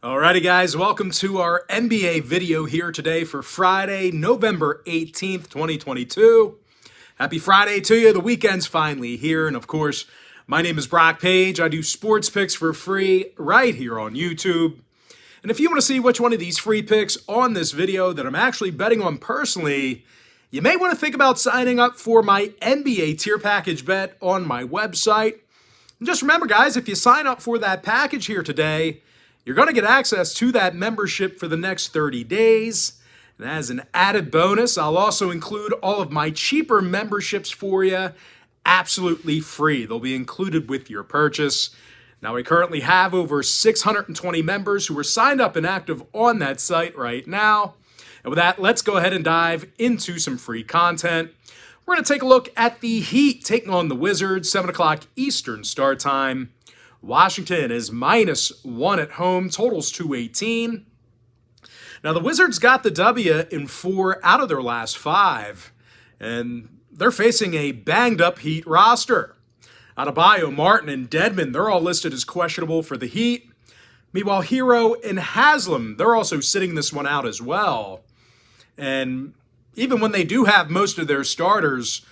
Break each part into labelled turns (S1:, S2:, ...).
S1: Alrighty guys, welcome to our NBA video here today for Friday, November 18th, 2022. Happy Friday to you. The weekend's finally here. And of course, my name is Brock Page. I do sports picks for free right here on YouTube. And if you want to see which one of these free picks on this video that I'm actually betting on personally, you may want to think about signing up for my NBA tier package bet on my website. And just remember guys, if you sign up for that package here today, you're going to get access to that membership for the next 30 days. And as an added bonus, I'll also include all of my cheaper memberships for you absolutely free. They'll be included with your purchase. Now, we currently have over 620 members who are signed up and active on that site right now. And with that, let's go ahead and dive into some free content. We're going to take a look at the Heat taking on the Wizards, 7 o'clock Eastern start time. Washington is -1 at home, totals 218. Now, the Wizards got the W in 4 out of their last 5, and they're facing a banged-up Heat roster. Adebayo, Martin, and Dedmon, they're all listed as questionable for the Heat. Meanwhile, Hero and Haslam, they're also sitting this one out as well. And even when they do have most of their starters,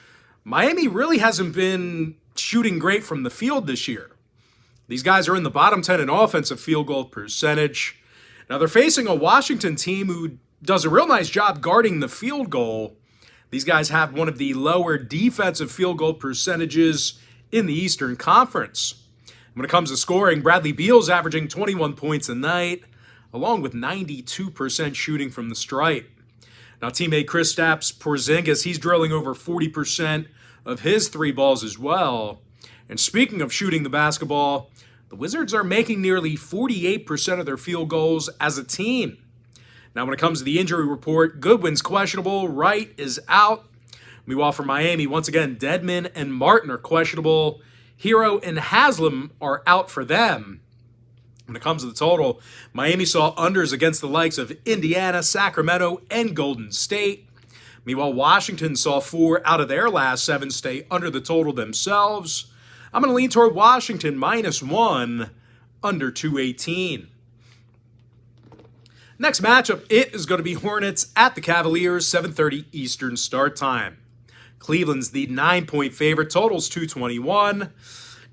S1: Miami really hasn't been shooting great from the field this year. These guys are in the bottom 10 in offensive field goal percentage. Now, they're facing a Washington team who does a real nice job guarding the field goal. These guys have one of the lower defensive field goal percentages in the Eastern Conference. When it comes to scoring, Bradley Beal's averaging 21 points a night, along with 92% shooting from the stripe. Now, teammate Kristaps Porzingis, he's drilling over 40% of his 3 balls as well. And speaking of shooting the basketball, the Wizards are making nearly 48% of their field goals as a team. Now, when it comes to the injury report, Goodwin's questionable, Wright is out. Meanwhile, for Miami, once again, Dedmon and Martin are questionable. Hero and Haslam are out for them. When it comes to the total, Miami saw unders against the likes of Indiana, Sacramento, and Golden State. Meanwhile, Washington saw 4 out of their last 7 stay under the total themselves. I'm going to lean toward Washington -1, under 218. Next matchup, it is going to be Hornets at the Cavaliers, 7:30 Eastern start time. Cleveland's the 9-point favorite, totals 221.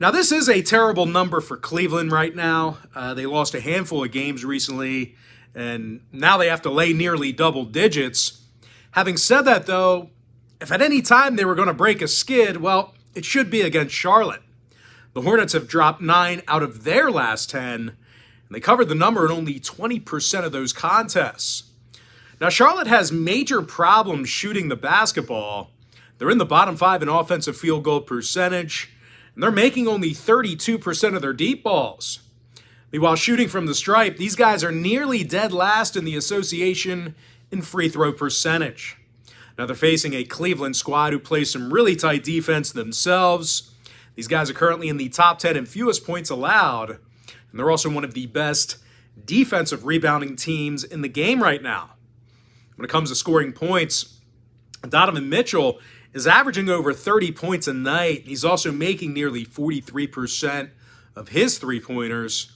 S1: Now, this is a terrible number for Cleveland right now. They lost a handful of games recently, and now they have to lay nearly double digits. Having said that, though, if at any time they were going to break a skid, well, it should be against Charlotte. The Hornets have dropped 9 out of their last 10, and they covered the number in only 20% of those contests. Now, Charlotte has major problems shooting the basketball. They're in the bottom 5 in offensive field goal percentage, and they're making only 32% of their deep balls. Meanwhile, shooting from the stripe, these guys are nearly dead last in the association in free throw percentage. Now, they're facing a Cleveland squad who plays some really tight defense themselves. These guys are currently in the top 10 in fewest points allowed, and they're also one of the best defensive rebounding teams in the game right now. When it comes to scoring points, Donovan Mitchell is averaging over 30 points a night. He's also making nearly 43% of his three-pointers.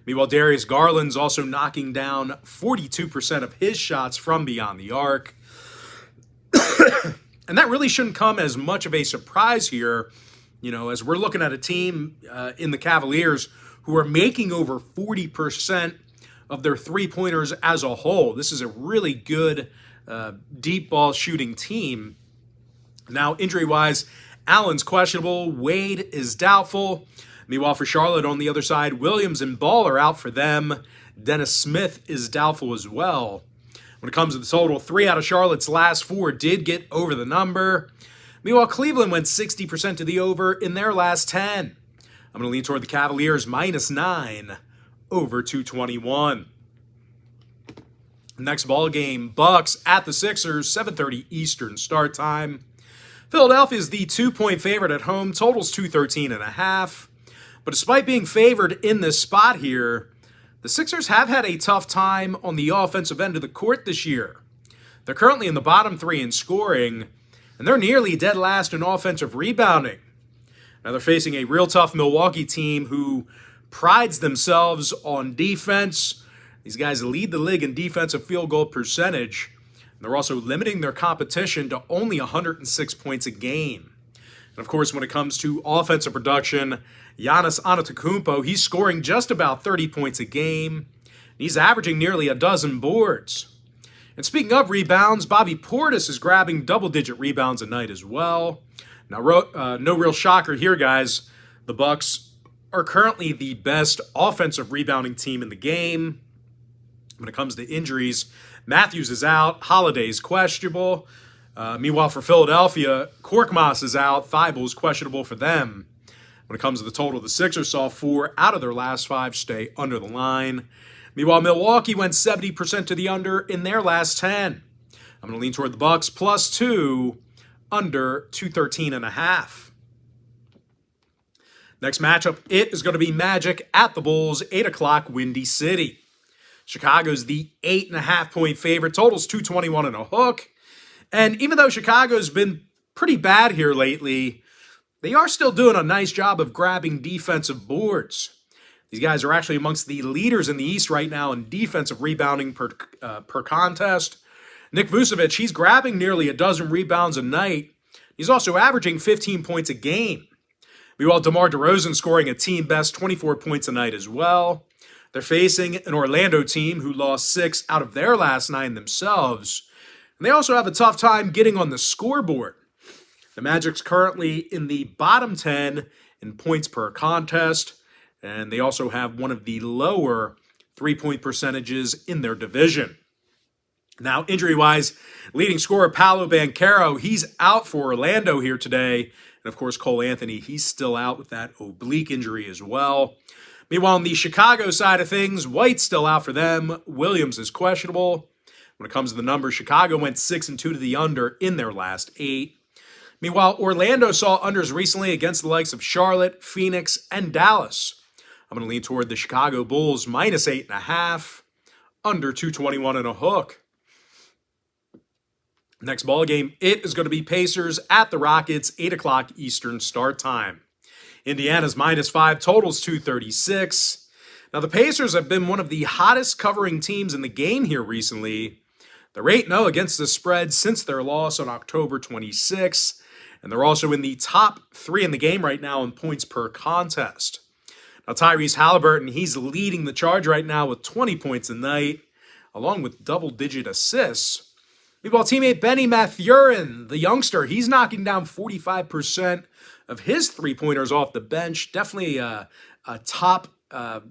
S1: Meanwhile, Darius Garland's also knocking down 42% of his shots from beyond the arc. And that really shouldn't come as much of a surprise here, as we're looking at a team in the Cavaliers who are making over 40% of their three-pointers as a whole. This is a really good deep ball shooting team. Now, injury-wise, Allen's questionable. Wade is doubtful. Meanwhile, for Charlotte on the other side, Williams and Ball are out for them. Dennis Smith is doubtful as well. When it comes to the total, 3 out of Charlotte's last 4 did get over the number. Meanwhile, Cleveland went 60% to the over in their last 10. I'm going to lean toward the Cavaliers -9, over 221. Next ball game, Bucks at the Sixers, 7:30 Eastern start time. Philadelphia is the 2-point favorite at home, totals 213.5. But despite being favored in this spot here, the Sixers have had a tough time on the offensive end of the court this year. They're currently in the bottom 3 in scoring, and they're nearly dead last in offensive rebounding. Now they're facing a real tough Milwaukee team who prides themselves on defense. These guys lead the league in defensive field goal percentage. And they're also limiting their competition to only 106 points a game. And of course, when it comes to offensive production, Giannis Antetokounmpo, he's scoring just about 30 points a game. He's averaging nearly a dozen boards. And speaking of rebounds, Bobby Portis is grabbing double-digit rebounds a night as well. Now, no real shocker here, guys. The Bucks are currently the best offensive rebounding team in the game. When it comes to injuries, Matthews is out, Holiday's questionable. Meanwhile, for Philadelphia, Korkmaz is out, Thibault's questionable for them. When it comes to the total, the Sixers saw 4 out of their last 5 stay under the line. Meanwhile, Milwaukee went 70% to the under in their last 10. I'm going to lean toward the Bucks +2, under 213.5. Next matchup, it is going to be Magic at the Bulls, 8 o'clock, Windy City. Chicago's the 8.5-point favorite. Total's 221 and a hook. And even though Chicago's been pretty bad here lately, they are still doing a nice job of grabbing defensive boards. These guys are actually amongst the leaders in the East right now in defensive rebounding per contest. Nick Vucevic, he's grabbing nearly a dozen rebounds a night. He's also averaging 15 points a game. Meanwhile, DeMar DeRozan scoring a team-best 24 points a night as well. They're facing an Orlando team who lost 6 out of their last 9 themselves. And they also have a tough time getting on the scoreboard. The Magic's currently in the bottom 10 in points per contest. And they also have one of the lower three-point percentages in their division. Now, injury-wise, leading scorer Paolo Banchero, he's out for Orlando here today. And, of course, Cole Anthony, he's still out with that oblique injury as well. Meanwhile, on the Chicago side of things, White's still out for them. Williams is questionable. When it comes to the numbers, Chicago went 6-2 to the under in their last 8. Meanwhile, Orlando saw unders recently against the likes of Charlotte, Phoenix, and Dallas. I'm going to lean toward the Chicago Bulls -8.5, under 221 and a hook. Next ball game, it is going to be Pacers at the Rockets, 8 o'clock Eastern start time. Indiana's -5, totals 236. Now, the Pacers have been one of the hottest covering teams in the game here recently. They're 8-0 against the spread since their loss on October 26, and they're also in the top 3 in the game right now in points per contest. Now, Tyrese Halliburton, he's leading the charge right now with 20 points a night, along with double-digit assists. Meanwhile, teammate Benny Mathurin, the youngster, he's knocking down 45% of his three-pointers off the bench. Definitely a top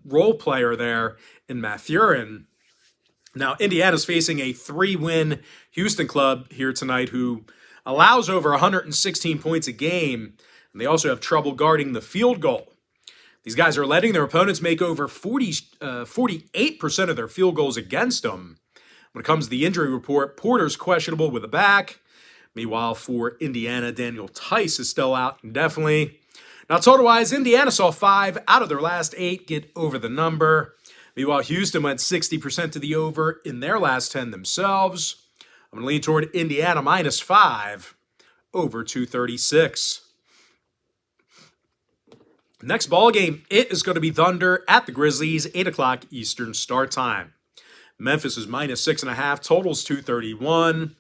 S1: role player there in Mathurin. Now, Indiana's facing a 3-win Houston club here tonight who allows over 116 points a game, and they also have trouble guarding the field goal. These guys are letting their opponents make over 48% of their field goals against them. When it comes to the injury report, Porter's questionable with a back. Meanwhile, for Indiana, Daniel Tice is still out indefinitely. Now, total-wise, Indiana saw 5 out of their last 8 get over the number. Meanwhile, Houston went 60% to the over in their last 10 themselves. I'm going to lean toward Indiana -5, over 236. Next ball game, it is going to be Thunder at the Grizzlies, 8 o'clock Eastern start time. Memphis is -6.5, totals 231.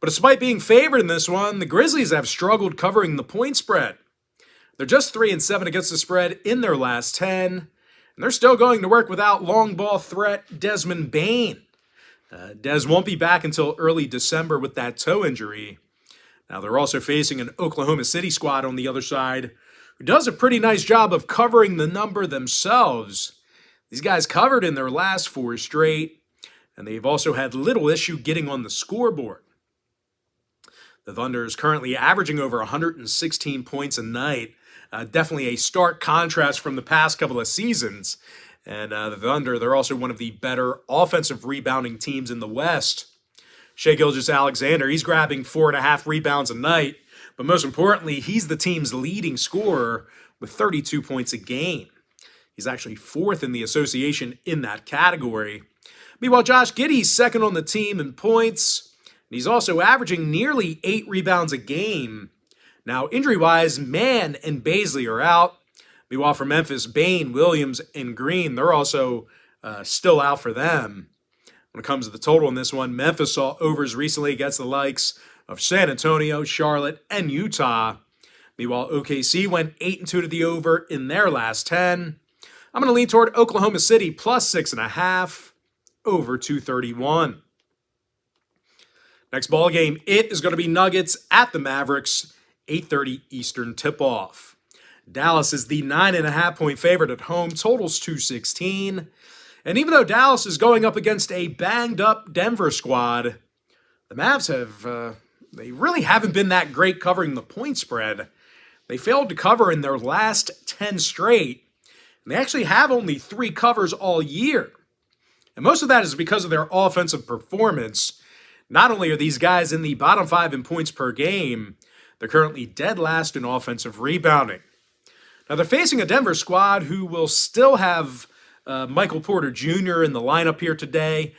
S1: But despite being favored in this one, the Grizzlies have struggled covering the point spread. They're just 3-7 against the spread in their last 10, and they're still going to work without long ball threat Desmond Bane. Des won't be back until early December with that toe injury. Now, they're also facing an Oklahoma City squad on the other side, who does a pretty nice job of covering the number themselves. These guys covered in their last 4 straight, and they've also had little issue getting on the scoreboard. The Thunder is currently averaging over 116 points a night. Definitely a stark contrast from the past couple of seasons. And the Thunder, they're also one of the better offensive rebounding teams in the West. Shai Gilgeous-Alexander, he's grabbing 4.5 rebounds a night. But most importantly, he's the team's leading scorer with 32 points a game. He's actually 4th in the association in that category. Meanwhile, Josh Giddey's second on the team in points. And he's also averaging nearly 8 rebounds a game. Now, injury-wise, Mann and Baisley are out. Meanwhile, for Memphis, Bane, Williams, and Green, they're also still out for them. When it comes to the total in this one, Memphis saw overs recently against the likes of San Antonio, Charlotte, and Utah. Meanwhile, OKC went 8-2 to the over in their last 10. I'm going to lean toward Oklahoma City plus 6.5, over 231. Next ball game, it is going to be Nuggets at the Mavericks, 8:30 Eastern tip-off. Dallas is the 9.5-point favorite at home, totals 216. And even though Dallas is going up against a banged-up Denver squad, the Mavs they really haven't been that great covering the point spread. They failed to cover in their last 10 straight, and they actually have only 3 covers all year. And most of that is because of their offensive performance. Not only are these guys in the bottom 5 in points per game, they're currently dead last in offensive rebounding. Now, they're facing a Denver squad who will still have Michael Porter Jr. in the lineup here today,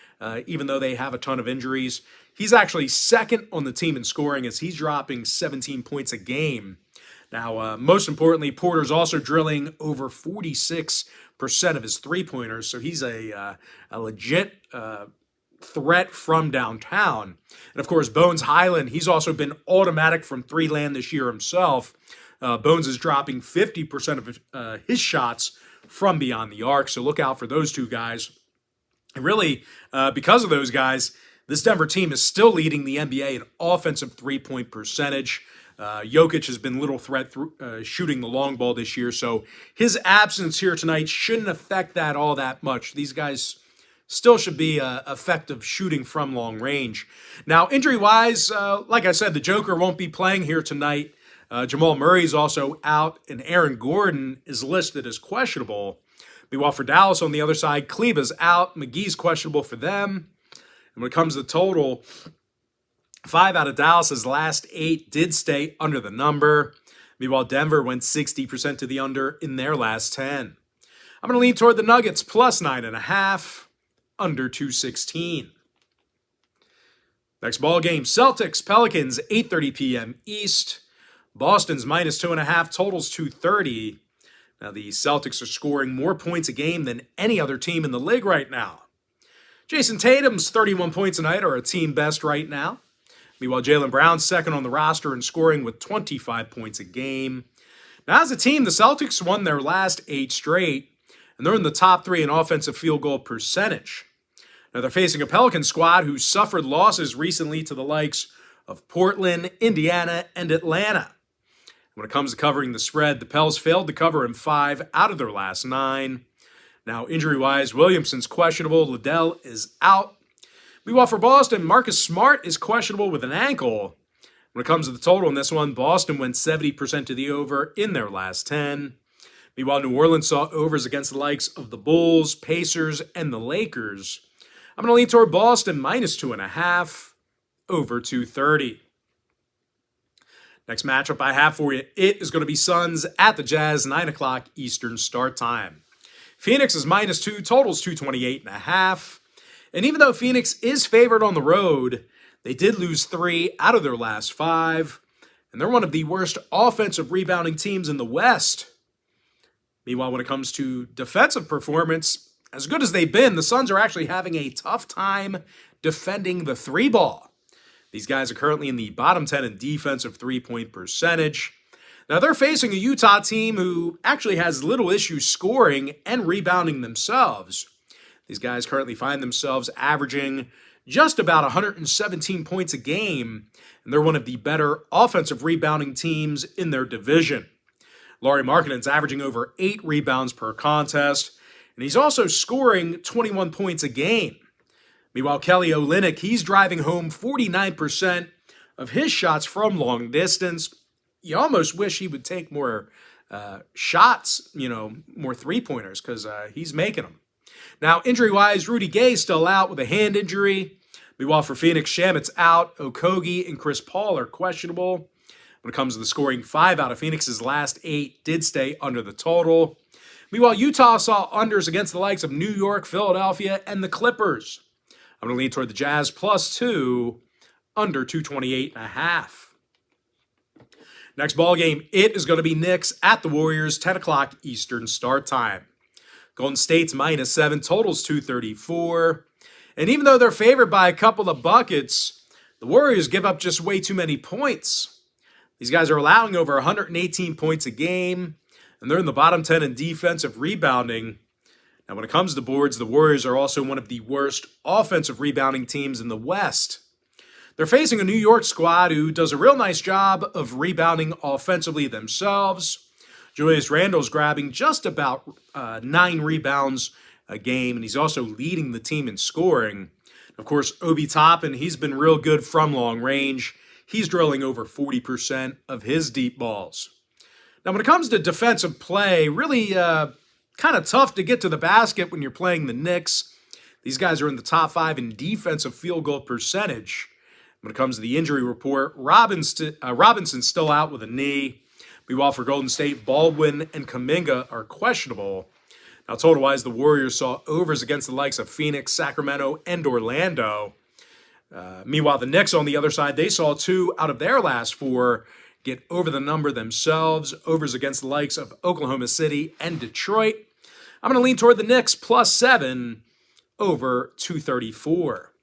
S1: even though they have a ton of injuries. He's actually second on the team in scoring as he's dropping 17 points a game. Now, most importantly, Porter's also drilling over 46% of his three-pointers, so he's a legit threat from downtown. And, of course, Bones Highland, he's also been automatic from three-land this year himself. Bones is dropping 50% of his shots from beyond the arc, so look out for those two guys. And really, because of those guys, this Denver team is still leading the NBA in offensive three-point percentage. Jokic has been little threat shooting the long ball this year, so his absence here tonight shouldn't affect that all that much. These guys still should be effective shooting from long range. Now, injury-wise, like I said, the Joker won't be playing here tonight. Jamal Murray's also out, and Aaron Gordon is listed as questionable. Meanwhile, for Dallas on the other side, Kleba's out. McGee's questionable for them. And when it comes to the total, 5 out of Dallas's last 8 did stay under the number. Meanwhile, Denver went 60% to the under in their last 10. I'm going to lean toward the Nuggets plus 9.5, under 216. Next ball game, Celtics, Pelicans, 8:30 p.m. East. Boston's minus 2.5, totals 230. Now, the Celtics are scoring more points a game than any other team in the league right now. Jason Tatum's 31 points a night are a team best right now. Meanwhile, Jaylen Brown's second on the roster in scoring with 25 points a game. Now, as a team, the Celtics won their last 8 straight, and they're in the top 3 in offensive field goal percentage. Now, they're facing a Pelican squad who suffered losses recently to the likes of Portland, Indiana, and Atlanta. When it comes to covering the spread, the Pels failed to cover in 5 out of their last 9. Now, injury-wise, Williamson's questionable. Liddell is out. Meanwhile, for Boston, Marcus Smart is questionable with an ankle. When it comes to the total in this one, Boston went 70% to the over in their last 10. Meanwhile, New Orleans saw overs against the likes of the Bulls, Pacers, and the Lakers. I'm going to lean toward Boston minus 2.5, over 230. Next matchup I have for you, it is going to be Suns at the Jazz, 9 o'clock Eastern start time. Phoenix is minus 2, totals 228.5. And even though Phoenix is favored on the road, they did lose 3 out of their last 5. And they're one of the worst offensive rebounding teams in the West. Meanwhile, when it comes to defensive performance, as good as they've been, the Suns are actually having a tough time defending the 3-ball. These guys are currently in the bottom 10 in defensive three-point percentage. Now, they're facing a Utah team who actually has little issues scoring and rebounding themselves. These guys currently find themselves averaging just about 117 points a game, and they're one of the better offensive rebounding teams in their division. Lauri Markkanen's averaging over 8 rebounds per contest, and he's also scoring 21 points a game. Meanwhile, Kelly Olynyk, he's driving home 49% of his shots from long distance. You almost wish he would take more shots, more three-pointers, because he's making them. Now, injury-wise, Rudy Gay's still out with a hand injury. Meanwhile, for Phoenix, Shamet's out. Okogie and Chris Paul are questionable. When it comes to the scoring, 5 out of Phoenix's last 8 did stay under the total. Meanwhile, Utah saw unders against the likes of New York, Philadelphia, and the Clippers. I'm going to lean toward the Jazz plus 2, under 228.5. Next ball game, it is going to be Knicks at the Warriors, 10 o'clock Eastern start time. Golden State's -7, totals 234. And even though they're favored by a couple of buckets, the Warriors give up just way too many points. These guys are allowing over 118 points a game, and they're in the bottom 10 in defensive rebounding. Now, when it comes to boards, the Warriors are also one of the worst offensive rebounding teams in the West. They're facing a New York squad who does a real nice job of rebounding offensively themselves. Julius Randle's grabbing just about 9 rebounds a game, and he's also leading the team in scoring. Of course, Obi Toppin, he's been real good from long range. He's drilling over 40% of his deep balls. Now, when it comes to defensive play, really kind of tough to get to the basket when you're playing the Knicks. These guys are in the top 5 in defensive field goal percentage. When it comes to the injury report, Robinson's still out with a knee. Meanwhile, for Golden State, Baldwin and Kuminga are questionable. Now, total-wise, the Warriors saw overs against the likes of Phoenix, Sacramento, and Orlando. Meanwhile, the Knicks, on the other side, they saw 2 out of their last 4 get over the number themselves. Overs against the likes of Oklahoma City and Detroit. I'm going to lean toward the Knicks +7 over 234.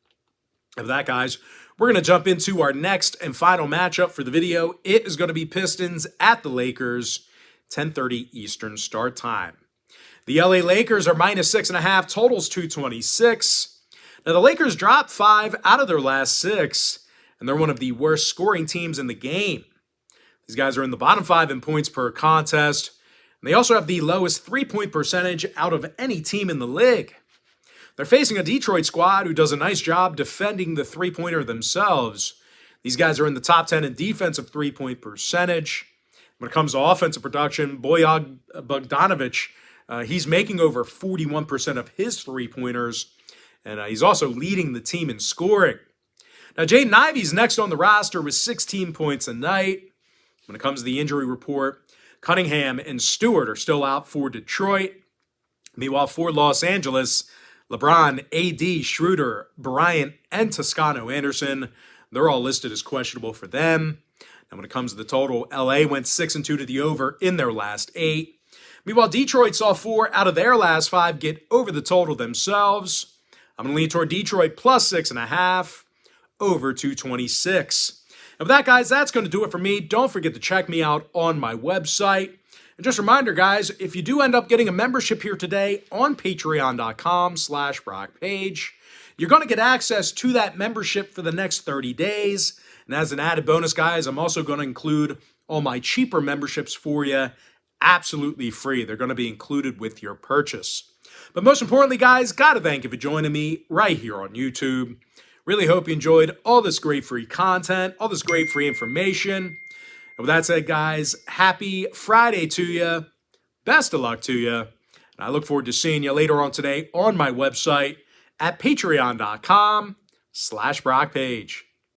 S1: Of that, guys, we're going to jump into our next and final matchup for the video. It is going to be Pistons at the Lakers, 10:30 Eastern start time. The LA Lakers are -6.5, totals 226. Now, the Lakers dropped 5 out of their last 6, and they're one of the worst scoring teams in the game. These guys are in the bottom 5 in points per contest, and they also have the lowest three-point percentage out of any team in the league. They're facing a Detroit squad who does a nice job defending the three-pointer themselves. These guys are in the top 10 in defensive three-point percentage. When it comes to offensive production, Bojan Bogdanovic, he's making over 41% of his three-pointers, and he's also leading the team in scoring. Now, Jaden Ivey's next on the roster with 16 points a night. When it comes to the injury report, Cunningham and Stewart are still out for Detroit. Meanwhile, for Los Angeles, LeBron, AD, Schroeder, Bryant, and Toscano Anderson, they're all listed as questionable for them. And when it comes to the total, LA went 6-2 to the over in their last 8. Meanwhile, Detroit saw 4 out of their last 5 get over the total themselves. I'm going to lean toward Detroit +6.5 over 226. And with that, guys, that's going to do it for me. Don't forget to check me out on my website. And just a reminder, guys, if you do end up getting a membership here today on patreon.com/BrockPage, you're going to get access to that membership for the next 30 days. And as an added bonus, guys, I'm also going to include all my cheaper memberships for you absolutely free. They're going to be included with your purchase. But most importantly, guys, got to thank you for joining me right here on YouTube. Really hope you enjoyed all this great free content, all this great free information. And with that said, guys, happy Friday to you. Best of luck to you. And I look forward to seeing you later on today on my website at patreon.com/BrockPage.